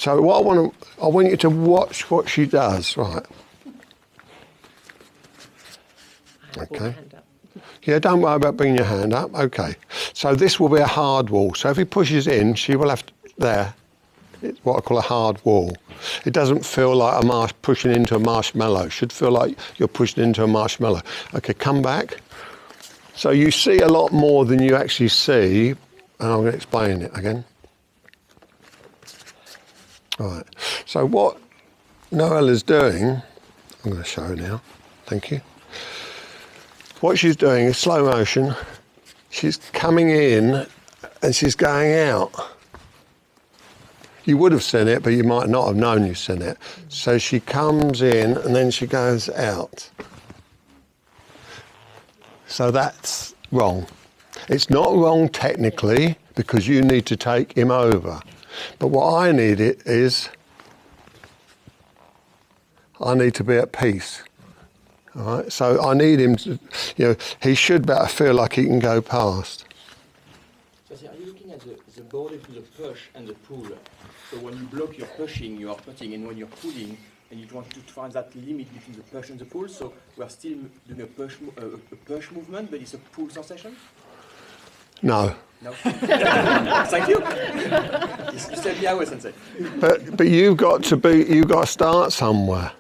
So what I want you to watch what she does, right? Okay. Yeah, don't worry about bringing your hand up. Okay. So this will be a hard wall. So if he pushes in, she will have to, there. It's what I call a hard wall. It doesn't feel like pushing into a marshmallow. It should feel like you're pushing into a marshmallow. Okay, come back. So you see a lot more than you actually see, and I'm going to explain it again. All right. So what Noelle is doing, I'm going to show now. Thank you. What she's doing is slow motion. She's coming in and she's going out. You would have seen it, but you might not have known you've seen it. So she comes in and then she goes out. So that's wrong. It's not wrong technically because you need to take him over. But what I need is I need to be at peace. All right? So I need him to, he should better feel like he can go past. So are you looking at the border to the push and the pull? So when you block, you're pushing, you are putting, and when you're pulling, and you want to find that limit between the push and the pull, so we are still doing a push movement, but it's a pull sensation? No. No? Thank you. You said yeah, Sensei. But you've got to start somewhere.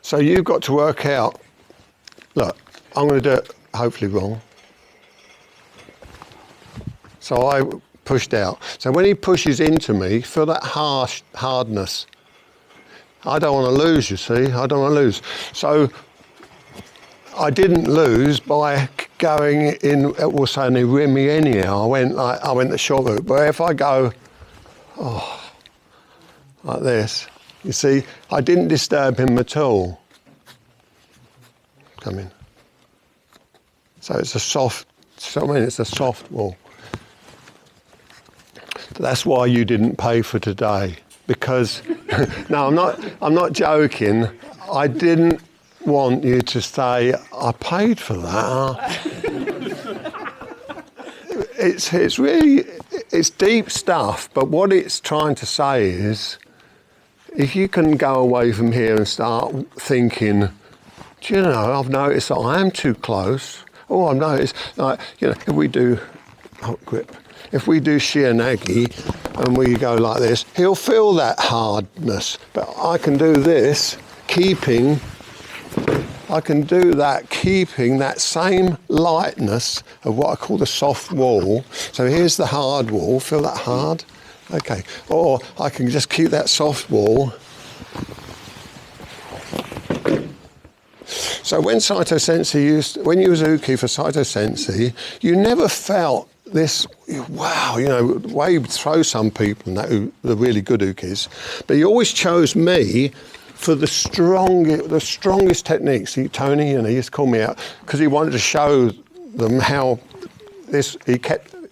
So you've got to work out, look, I'm going to do it hopefully wrong. So I pushed out. So when he pushes into me, feel that hardness. I don't want to lose, you see. I don't want to lose. So I didn't lose by going in, it was saying he rim me anyhow. I went the short route. But if I go, like this, you see, I didn't disturb him at all. Come in. So it's a soft, it's a soft wall. That's why you didn't pay for today. Because, no, I'm not joking. I didn't want you to say, I paid for that. It's really, it's deep stuff, but what it's trying to say is, if you can go away from here and start thinking, do you know, I've noticed that I am too close. Oh, I've noticed, if we do, grip. If we do Shihan and we go like this, he'll feel that hardness. But I can do this, keeping that same lightness of what I call the soft wall. So here's the hard wall, feel that hard? Okay, or I can just keep that soft wall. So when Saito Sensei when you was uke for Saito Sensei, you never felt this, wow, the way you would throw some people and that, the really good ukes, but he always chose me for the strongest techniques. Tony, he used to call me out because he wanted to show them how he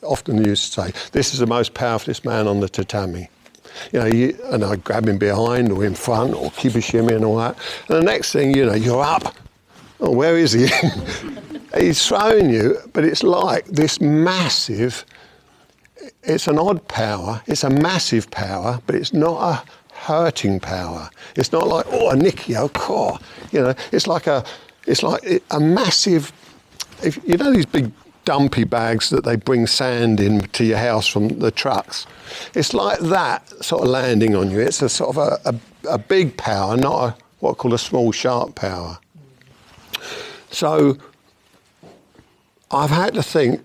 often used to say, this is the most powerfulest man on the tatami. And I grab him behind or in front or kibishimi and all that. And the next thing, you're up. Oh, where is he? He's throwing you, but it's like this massive, it's an odd power, it's a massive power, but it's not a hurting power. It's not like, a Nikio core. It's like a massive, these big dumpy bags that they bring sand in to your house from the trucks. It's like that sort of landing on you. It's a sort of a big power, not what I call a small sharp power. So I've had to think,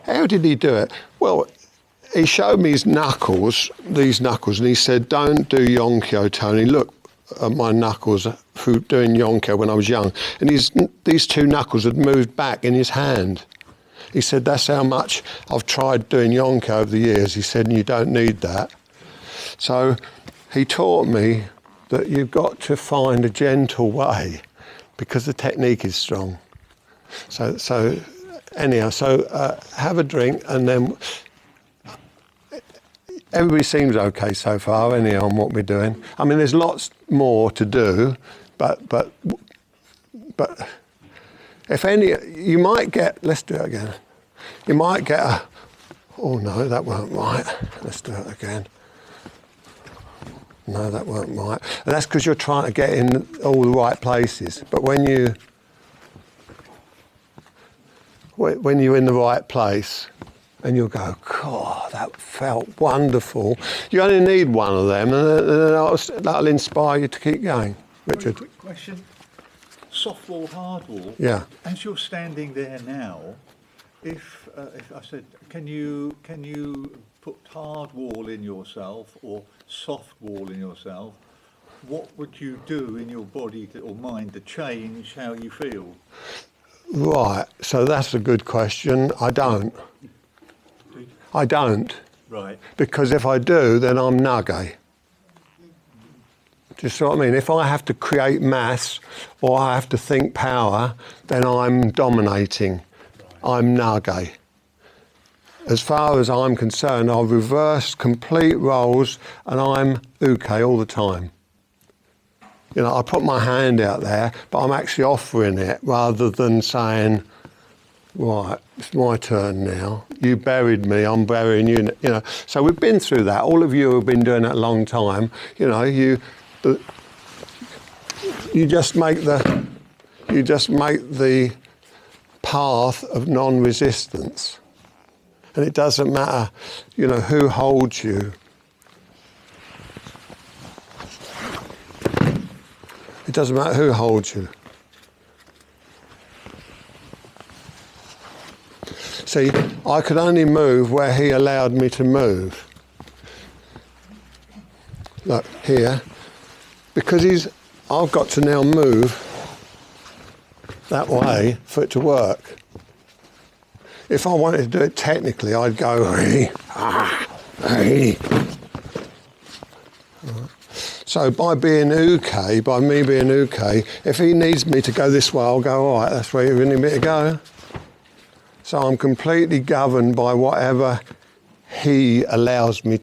how did he do it? Well, he showed me these knuckles, and he said, don't do yonkyo, Tony. Look at my knuckles through doing yonkyo when I was young. And these two knuckles had moved back in his hand. He said, that's how much I've tried doing yonkyo over the years. He said, you don't need that. So he taught me that you've got to find a gentle way because the technique is strong. So anyhow, have a drink and then everybody seems okay so far anyhow on what we're doing. I mean, there's lots more to do, but if any, you might get, let's do it again. You might get oh no, that weren't right. Let's do it again. no, that weren't right. And that's because you're trying to get in all the right places. But when you're in the right place and you'll go, God, that felt wonderful. You only need one of them and then that'll inspire you to keep going. Richard? Quick question. Soft wall, hard wall. Yeah. As you're standing there now, if I said, can you put hard wall in yourself or soft wall in yourself, what would you do in your body or mind to change how you feel? Right, so that's a good question. I don't. Right. Because if I do, then I'm nugget. Do you see what I mean? If I have to create mass or I have to think power, then I'm dominating. I'm nage. As far as I'm concerned, I've reversed complete roles and I'm uke all the time. You know, I put my hand out there, but I'm actually offering it rather than saying, right, it's my turn now. You buried me, I'm burying you. You know, so we've been through that. All of you have been doing it a long time. You know, you just make the path of non-resistance. And it doesn't matter, you know, who holds you. It doesn't matter who holds you. See, I could only move where he allowed me to move. Look, here. Because I've got to now move that way for it to work. If I wanted to do it technically, I'd go, hey. So by me being uke, if he needs me to go this way, I'll go, all right, that's where you need me to go. So I'm completely governed by whatever he allows me